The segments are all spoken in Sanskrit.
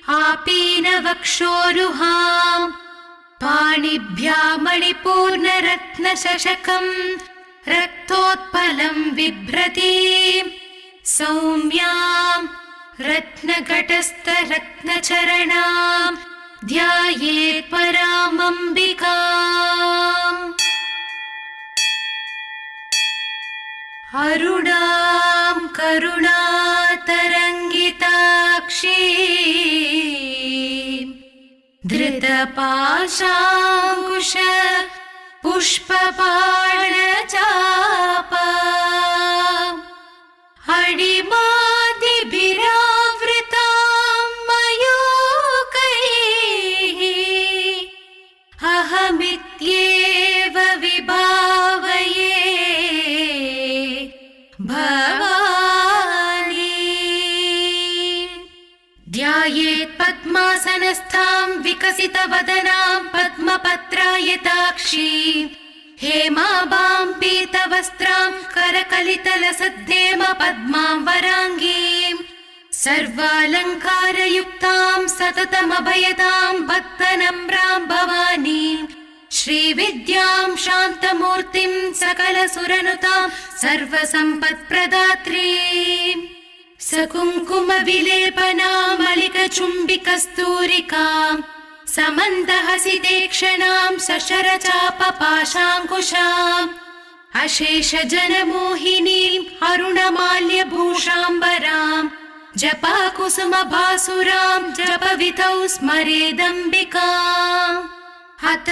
आपीनवक्षोरुहाम् पाणिभ्यां मणिपूर्णरत्नशशकम् रक्तोत्पलं बिभ्रतीम् सौम्यां रत्नघटस्थरत्नचरणां ध्यायेत् परामम्बिकाम्। अरुणां करुणातरङ्गिताक्षीं धृतपाशाङ्कुश पुष्पबाणचापा अणिमादिभिरावृतां मयूकैः अहमित्येव विभावये भवानी। ध्यायेत् पद्मासनस्थां विकसितवदनां पद्मपत्रायताक्षीं हेमाभां पीतवस्त्रां करकलितलसद्धेम पद्मां वराङ्गीं सर्वालङ्कारयुक्तां सततमभयदां भक्तनम्रां भवानीं श्रीविद्यां शान्तमूर्तिं सकलसुरनुतां सर्वसम्पत्प्रदात्रीं सकुङ्कुमविलेपनामलिकचुम्बिकस्तूरिकां समन्दहसितेक्षणां सशरचापपाशाङ्कुशाम् अशेषजनमोहिनीम् अरुणमाल्यभूषाम्बरां जपाकुसुमभासुरां जपविधौ स्मरेदम्बिकाम्। अथ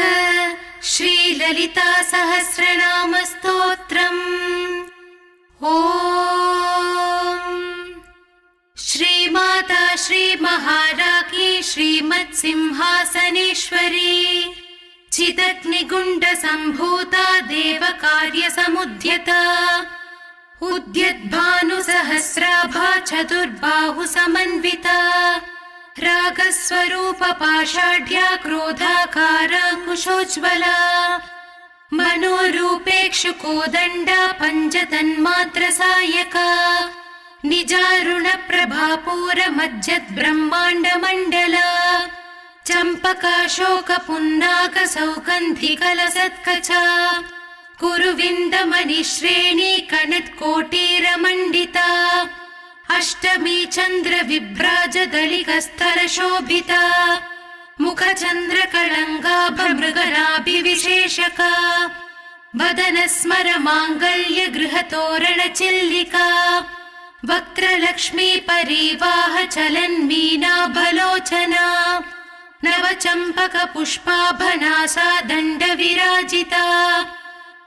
श्रीललिता सहस्रनामस्तोत्रम्। ॐ श्रीमाता श्रीमहाराज्ञी श्रीमत्सिंहासनेश्वरी चिदग्निगुण्डसम्भूता देवकार्यसमुद्यता उद्यद्भानुसहस्राभा चतुर्बाहुसमन्विता रागस्वरूपपाषाढ्या क्रोधाकाराङ्कुशोज्ज्वला मनोरूपेक्षुकोदण्डा पञ्चतन्मात्रसायका निजारुणप्रभापूरमज्जद्ब्रह्माण्डमण्डला चम्पकाशोकपुन्नाकसौगन्धिकलसत्कचा कुरुविन्दमणिश्रेणी कनत्कोटीरमण्डिता अष्टमी चन्द्रविभ्राजदलिकस्थलशोभिता मुखचन्द्रकळङ्गाभमृगनाभिविशेषका वदनस्मरमाङ्गल्यगृहतोरणचिल्लिका वक्त्रलक्ष्मी परिवाह चलन्मीनाभलोचना नवचम्पकपुष्पाभनासा दण्डविराजिता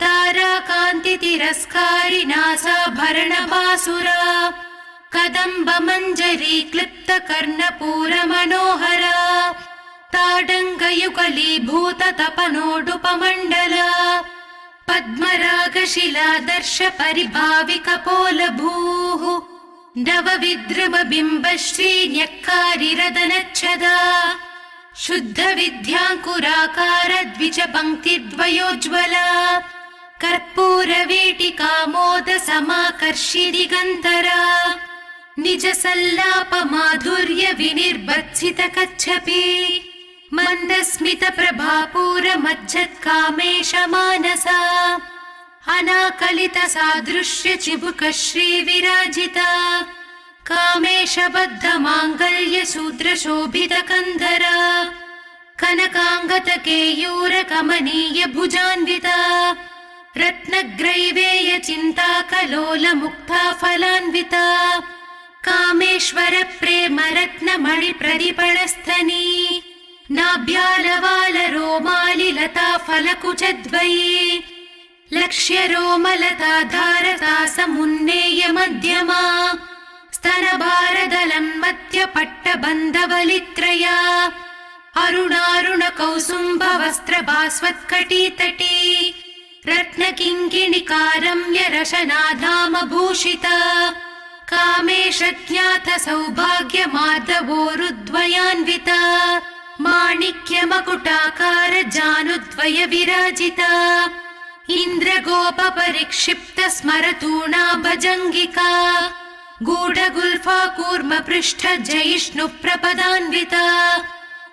ताराकान्तितिरस्कारिनासाभरणभासुरा कदम्बमञ्जरी क्लिप्तकर्णपूरमनोहरा ताडङ्गयुगलीभूततपनोडुपमण्डला पद्मरागशिलादर्श परिभाविकपोलभूः नवविद्रुमबिम्बश्रीन्यक्कारिरदनच्छदा शुद्धविद्याङ्कुराकार द्विजपङ्क्तिद्वयोज्ज्वला कर्पूरवीटिकामोदसमाकर्षि दिगन्तरा निजसल्लापमाधुर्यविनिर्बत्सितकच्छपि मन्दस्मितप्रभापूरमज्जत्कामेशमानसा अनाकलितसादृश्यचिबुकश्रीविराजिता कामेशबद्धमाङ्गल्यसूत्रशोभितकन्धरा कनकाङ्गतकेयूरकमनीयभुजान्विता रत्नग्रैवेयचिन्ताकलोलमुक्ता फलान्विता कामेश्वरप्रेमरत्नमणिप्रदीपणस्थनी नाभ्यालवालरोमालिलता फलकुचद्वयी लक्ष्यरोमलताधारता समुन्नेय मध्यमा स्तनभारदलं मध्यपट्टबन्धवलित्रया अरुणारुणकौसुम्भवस्त्रभास्वत्कटीतटी रत्नकिङ्किणिकारम्यरशनाधामभूषिता कामेशज्ञातसौभाग्यमाधवोरुद्वयान्विता माणिक्यमकुटाकार जानुद्वय विराजिता इन्द्रगोपपरिक्षिप्त स्मरतूणा भजङ्गिका गूढगुल्फा कूर्मपृष्ठजयिष्णुप्रपदान्विता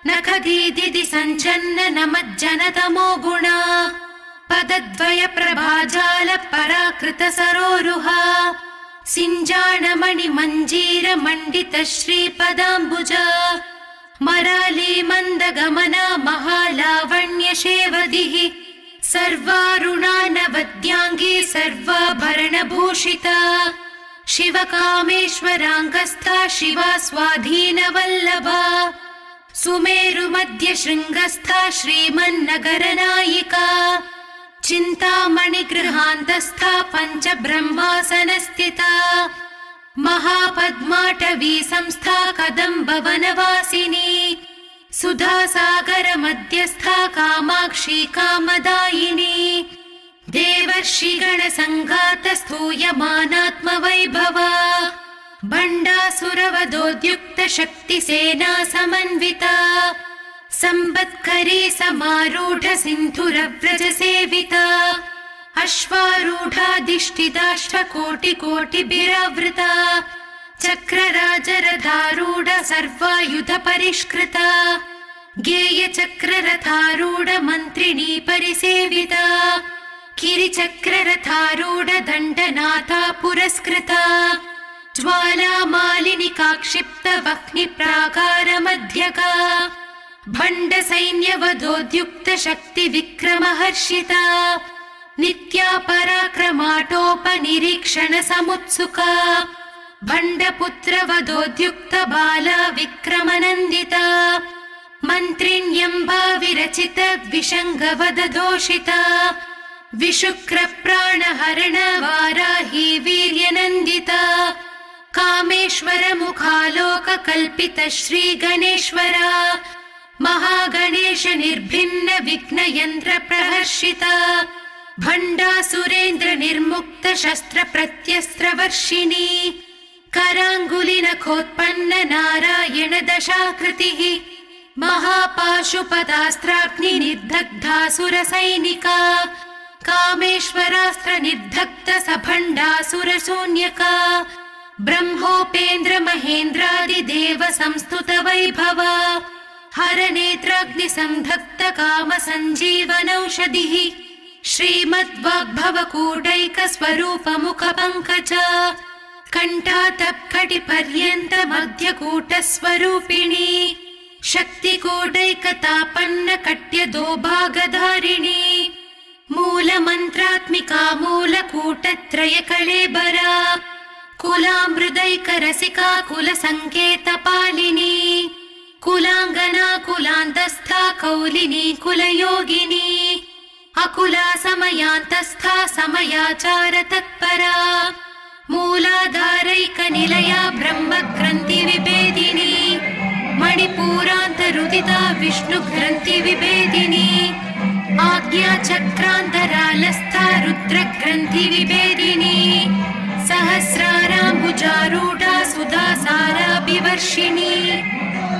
नखदीदिति सञ्चन्न नमज्जनतमो गुणा पदद्वय प्रभाजाल पराकृत सरोरुहा सिञ्जाणमणि मञ्जीर मण्डित श्रीपदाम्बुजा मराली मन्दगमना महालावण्य शेवदिः सर्वारुणा नवद्याङ्गी सर्वाभरणभूषिता शिवकामेश्वराङ्गस्था शिवा स्वाधीनवल्लभा सुमेरु मध्य शृङ्गस्था श्रीमन्नगरनायिका चिन्तामणिगृहान्तस्था पञ्चब्रह्मासनस्थिता महापद्माटवी संस्था कदम्बवनवासिनी सुधासागर मध्यस्था कामाक्षी कामदायिनी देवर्षिगणसङ्घात स्तूयमानात्मवैभवा भण्डासुरवधोद्युक्त शक्तिसेना समन्विता संवत्करी समारूढ सिन्धुरव्रज सेविता अश्वारूढाधिष्ठिताष्टकोटिकोटिभिरावृता चक्रराजरथारूढ सर्वायुध परिष्कृता गेयचक्ररथारूढ मन्त्रिणी परिसेविता गिरिचक्ररथारूढ दण्डनाथा पुरस्कृता ज्वालामालिनि काक्षिप्त वह्नि प्राकार मध्यका भण्ड सैन्यवधोद्युक्त शक्ति विक्रमहर्षिता नित्या पराक्रमाटोपनिरीक्षण समुत्सुका भण्डपुत्र वधोद्युक्त बाला विक्रमनन्दिता मन्त्रिण्यम्बा विरचित विषङ्गवदधोषिता विशुक्र प्राणहरण वाराही वीर्यनन्दिता कामेश्वर मुखालोक कल्पित श्री गणेश्वरा महागणेश निर्भिन्न विघ्नयन्त्र प्रहर्षिता भण्डासुरेन्द्र निर्मुक्त शस्त्र प्रत्यस्त्र वर्षिणी कराङ्गुलि नखोत्पन्न नारायण दशाकृतिः महापाशुपदास्त्राग्नि निर्दग्धासुर सैनिका कामेश्वरास्त्र निर्धक्त सभण्डासुर शून्यका ब्रह्मोपेन्द्र महेन्द्रादिदेव संस्तुत वैभवा हरनेत्राग्नि संधक्त काम सञ्जीवनौषधिः श्रीमद्वाग्भवकूटैक स्वरूप मुख पंकजा कण्ठातप्कटि पर्यन्त मध्यकूट स्वरूपिणी शक्तिकूटैकतापन्न कट्य दोभागधारिणी मूलमन्त्रात्मिका मूलकूटत्रय कळेबरा कुलामृदैक रसिका कुलसङ्केतपालिनी कुलाङ्गना कुलान्तस्था कौलिनी कुलयोगिनी अकुला समयान्तस्था समयाचार तत्परा मूलाधारैक निलया ब्रह्मग्रन्थि विभेदिनी मणिपूरान्तरुदिता विष्णुग्रन्थि विभेदिनी आज्ञाचक्रान्तरालस्था रुद्रग्रन्थि विभेदिनी सहस्राराम्बुजारूढा सुधासाराभिवर्षिणी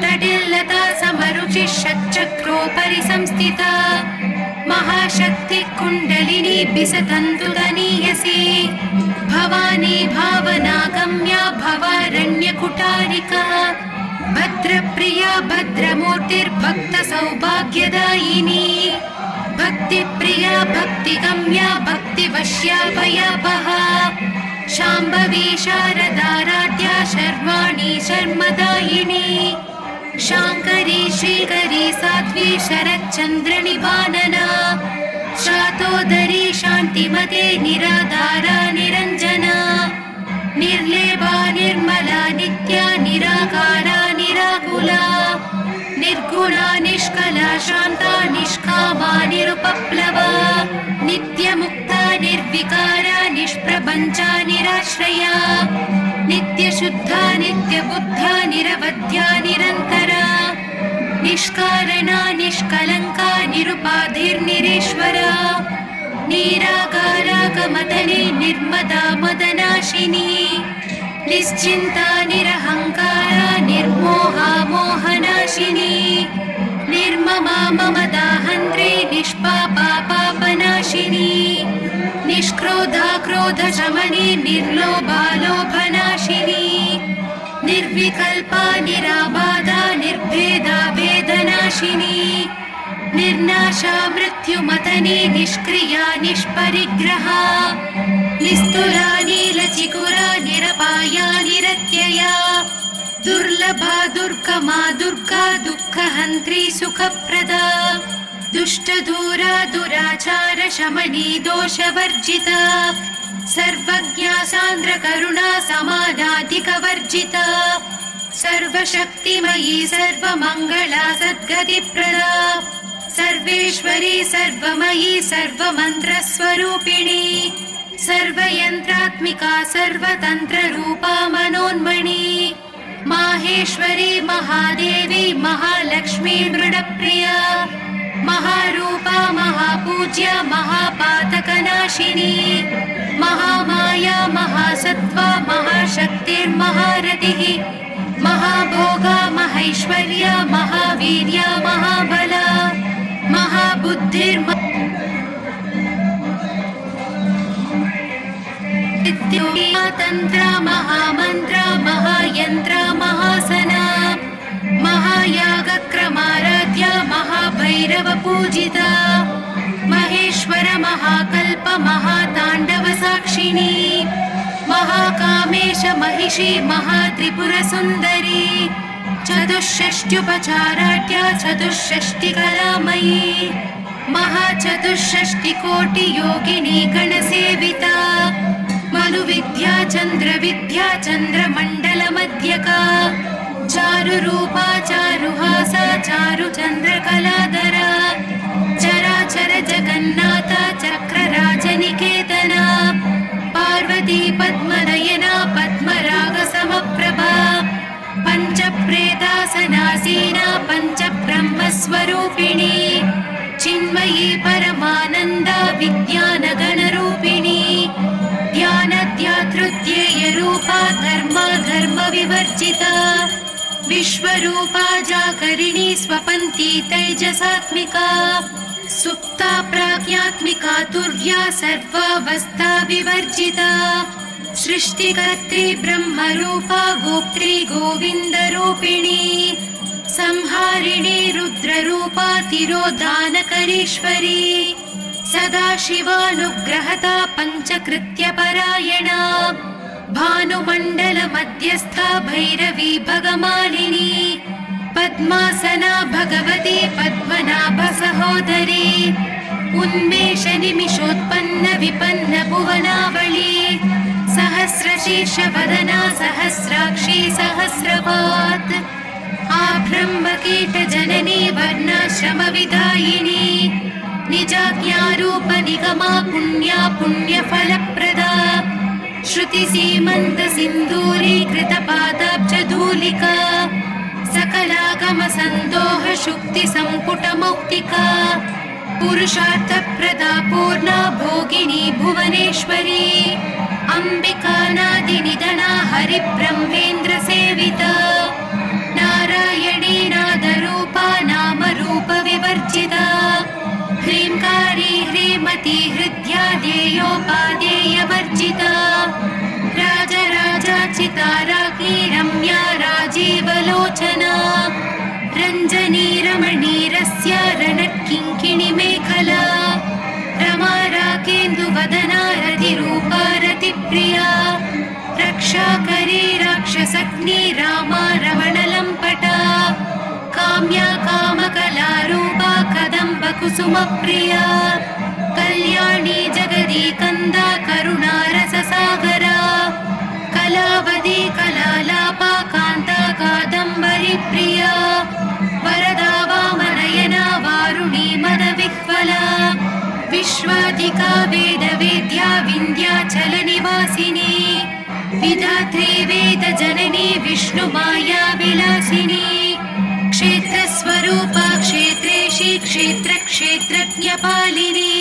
तडिल्लता समरुचिः षट्चक्रोपरि संस्थिता महाशक्ति कुण्डलिनी बिसतन्तुदनीयसी भवानी भावनागम्या भवारण्यकुटारिका भद्रप्रिया भद्रमूर्तिर्भक्त सौभाग्यदायिनी भक्तिप्रिया भक्तिगम्या भक्तिवश्या भयापहा शाम्भवी शारदाराध्या शर्वाणी शर्मदायिनी शाङ्करी श्रीकरी साध्वी शरच्चन्द्रनिभानना शातोदरी शान्तिमते निराधारा निरञ्जना निर्लेपा निर्मला नित्या निराकारा निराकुला निर्गुणा निष्कला शान्ता निष्कामा निरुपप्लवा नित्यमुक्ता निर्विकारा निष्प्रपञ्चा निराश्रया नित्यशुद्धा नित्यबुद्धा निरवध्या निरन्तरा निष्कारणा निष्कलङ्का निरुपाधिर्निरीश्वरा निराकारागमदने निर्मदा मदनाशिनी निश्चिन्ता निरहङ्कारा निर्मोहा मोहनाशिनी निर्ममा ममदाहन्त्री निष्पापा पापनाशिनी निष्क्रोधा क्रोधशमनी निर्लोभा लोभनाशिनी नाशिनी निर्नाशा मृत्युमतनी निष्क्रिया निष्परिग्रहा निस्तुला नीलचिकुरा निरपाया निरत्यया दुर्लभा दुर्गमा दुर्गा दुःखहन्त्री सुखप्रदा दुष्टदूरा दुराचार शमनी दोषवर्जिता सर्वज्ञा सान्द्रकरुणा समानाधिकवर्जिता सर्वशक्तिमयी सर्वमङ्गला सद्गतिप्रदा सर्वेश्वरी सर्वमयी सर्वमन्त्रस्वरूपिणी सर्वयन्त्रात्मिका सर्वतन्त्ररूपा मनोन्मणि माहेश्वरी महादेवी महालक्ष्मी मृडप्रिया महारूपा महापूज्या महापातकनाशिनी महामाया महासत्त्वा महाशक्तिर्महारतिः महाभोगा महैश्वर्या महावीर्या महाबला तंत्र महामंत्र महायंत्र महासना महायागक्रमाराध्या महाभैरव पूजिता महेश्वर महाकल्प महातांडव साक्षिणी महाकामेश महिषी महात्रिपुर सुंदरी चतुष्षष्ट्युपचाराढ्या चतुष्षष्टिकलामयी महाचतुष्षष्टिकोटि योगिनी गणसेविता मनुविद्या चन्द्रविद्या चन्द्रमण्डलमध्यका चारुरूपा चारुहासा चारुचन्द्रकलाधरा चराचर जगन्नाथा चक्रराजनिकेतना पार्वती पद्मनयना पद्मरागसमप्रभा पञ्चप्रेतासनासीना पञ्चब्रह्मस्वरूपिणी चिन्मयी परमानन्दा विज्ञानगणरूपिणी ध्यानध्यातृध्येयरूपा धर्मविवर्जिता विश्वरूपा जागरिणी स्वपन्ती तैजसात्मिका सुप्ता प्राज्ञात्मिका तुर्या सर्वावस्था विवर्जिता सृष्टिकर्त्री ब्रह्मरूपा गोप्त्री गोविन्दरूपिणी संहारिणी रुद्ररूपा तिरोधानकरीश्वरी सदाशिवानुग्रहता पञ्चकृत्यपरायणा भानुमण्डल मध्यस्था भैरवी भगमालिनी पद्मासना भगवती पद्मनाभ सहोदरी उन्मेष निमिषोत्पन्न विपन्न भुवनावली सहस्रशीर्ष वदना सहस्राक्षी सहस्रपात् आब्रह्मकीट जननी वर्णाश्रम विधायिनी निजाज्ञारूप निगमा पुण्या पुण्यफलप्रदा श्रुति सीमन्त सिन्दूरी कृतपादाब्जधूलिका सकलागम सन्दोह शुक्ति सम्पुट मौक्तिका पुरुषार्थप्रदा पूर्णा भोगिनी भुवनेश्वरी अम्बिका नादिनिधना हरिब्रह्मेन्द्र सेविता नारायणी नादरूपा नामरूप विवर्जिता ह्रींकारी ह्रीमती हृद्या ध्येयोपादेयवर्जिता राजराजाचिता राज्ञी रम्या राजीवलोचना रञ्जनी रमणीरस्य रणट्किङ्किणी मेखला रमा राकेन्दुवदना रतिरूपा रतिप्रिया रक्षाकरी राक्षसग्नी रामा रमणलम्पटा काम्या कामकलारूपा कदम्ब कुसुमप्रिया कल्याणी जगदी कन्दा करुणारससागरा कलावती कलालापा कान्ता कादम्बरी प्रिया वरदा वामनयना वारुणी मदविह्वला विश्वाधिका वेदवेद्या विन्ध्याचलनिवासिनी विधात्री वेदजननी विष्णुमाया विलासिनी क्षेत्रस्वरूपा क्षेत्रेशी क्षेत्रक्षेत्रज्ञपालिनी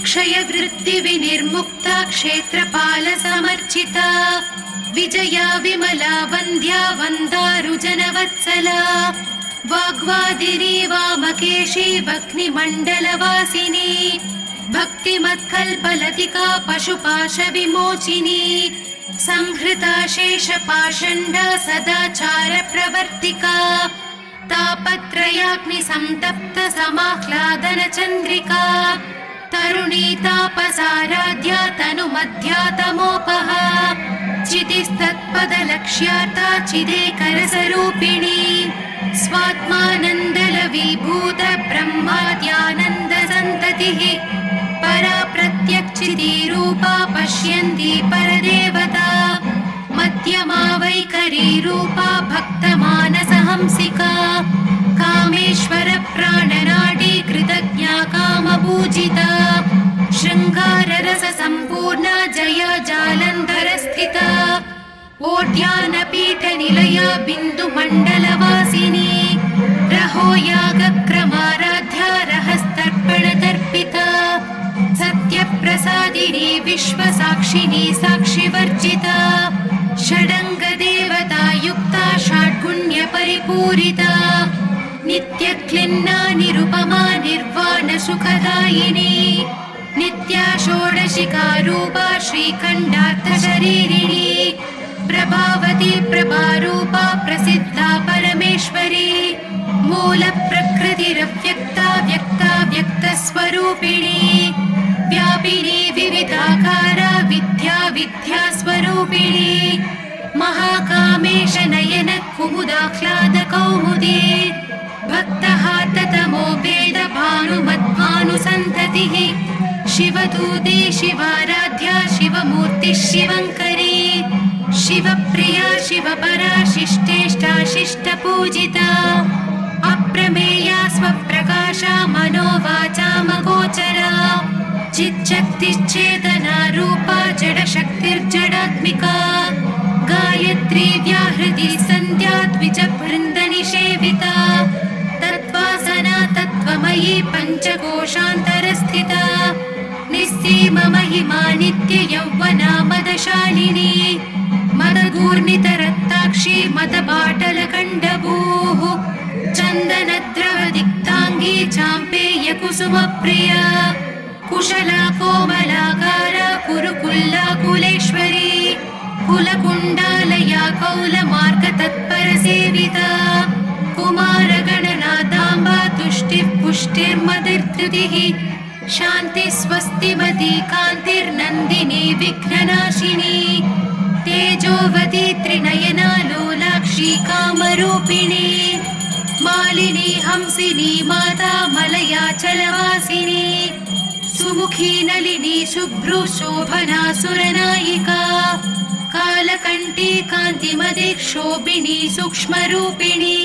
क्षयवृत्तिविनिर्मुक्ता क्षेत्रपालसमर्चिता विजया विमला वन्द्या वन्दारुजनवत्सला वाग्वादिनी वामकेशी वह्निमण्डलवासिनी भक्तिमत्कल्पलतिका पशुपाशविमोचिनी संहृता शेषपाषण्डा सदाचार प्रवर्तिका तापत्रयाग्नि संतप्त समाह्लादन चन्द्रिका तरुणी तापसाराध्या तनुमध्या तमोपः चितिस्तत्पदलक्ष्यार्था चिदेकरसरूपिणी स्वात्मानन्दलवीभूत ब्रह्माद्यानन्दसन्ततिः परा प्रत्यक्षितिरूपा पश्यन्ती परदेवता मध्यमा वैखरी रूपा भक्तमानसहंसिका कामेश्वर प्राणनाडी कृतज्ञा कामपूजिता शृङ्गाररस सम्पूर्णा जया जालन्धरस्थिता ओड्यानपीठनिलया बिन्दुमण्डलवासिनी रहो यागक्रमाराध्या रहस्तर्पणतर्पिता सत्यप्रसादिनी विश्वसाक्षिणी साक्षिवर्जिता षडङ्गदेवता युक्ता षड्गुण्यपरिपूरिता नित्यक्लिन्ना निरुपमा निर्वाणसुखदायिनी नित्या षोडशिकारूपा श्रीखण्डार्थशरीरिणी प्रभावती प्रभारूपा प्रसिद्धा परमेश्वरी मूलप्रकृतिरव्यक्ता व्यक्ता व्यक्तस्वरूपिणी व्यापिनी विविधाकारा विद्या विद्यास्वरूपिणी महाकामेश नयन कुमुदाह्लाद कौमुदी भक्तः ततमो भेद भानुमद्भानुसन्ततिः शिवदूते शिवाराध्या शिवमूर्तिः शिवङ्करी शिवप्रिया शिवपरा शिष्टेष्टा शिष्टपूजिता अप्रमेया स्वप्रकाशा मनोवाचामगोचरा चिच्शक्तिश्चेतना रूपा जडशक्तिर्जडात्मिका गायत्री व्याहृति सन्ध्या द्विजवृन्दनिषेविता तत्त्वासना तत्त्वमयी पञ्चकोशान्तरस्थिता निस्सीम महिमा नित्ययौवना मदशालिनी मदगूर्णितरक्ताक्षी मदपाटलकण्डभूः चन्दनद्रवदिक्ताङ्गी चाम्पेयकुसुमप्रिया कुशला कोमलाकारा कुरुकुल्ला कुलेश्वरी कुलकुण्डालया कौलमार्गतत्परसेविता कुमारगणनादाम्बा तुष्टिः पुष्टिर्मतिर्धृतिः शान्तिः स्वस्तिमती कान्तिर्नन्दिनी विघ्ननाशिनी तेजोवती त्रिनयना लोलाक्षी कामरूपिणी मालिनी हंसिनी माता मलयाचलवासिनी सुमुखी नलिनी शुभ्रू शोभना सुरनायिका कालकण्ठी कान्तिमदिक्षोभिणी सूक्ष्मरूपिणी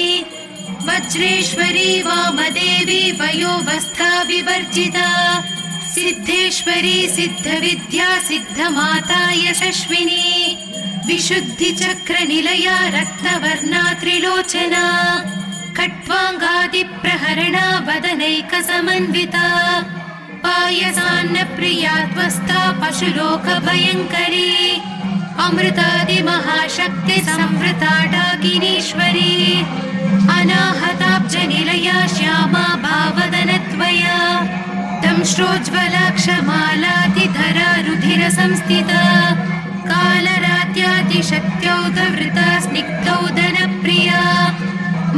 वज्रेश्वरी वामदेवी वयोवस्था विवर्जिता सिद्धेश्वरी सिद्धविद्या सिद्धमाता यशस्विनी विशुद्धिचक्रनिलया रक्तवर्णा त्रिलोचना खट्वाङ्गादिप्रहरणा वदनैकसमन्विता पायसान्नप्रिया त्वस्ता पशुलोकभयङ्करी अमृतादिमहाशक्ति संवृता डाकिनीश्वरी अनाहताब्जनिलया श्यामा भावदनत्वया दंश्रोज्ज्वलाक्षमालातिधरा रुधिरसंस्थिता कालरात्यादिशक्त्यौदवृता स्निग्धौदनप्रिया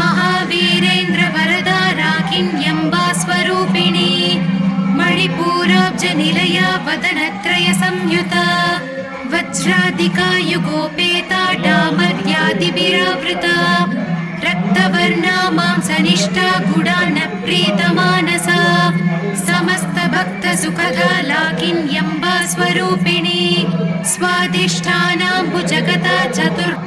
महावीरेन्द्रवरदा राकिन्यम्बा स्वरूपिणी मणिपूराब्जनिलया वदनत्रयसंयुता वज्रादिका युगोपेता डामर्यादिभिरावृता रक्तवर्णा मांसनिष्ठा गुडान्नप्रीतमानसा समस्तभक्तसुखदा लाकिन्यम्बा स्वरूपिणी स्वादिष्ठानाम्बुजगता चतुर्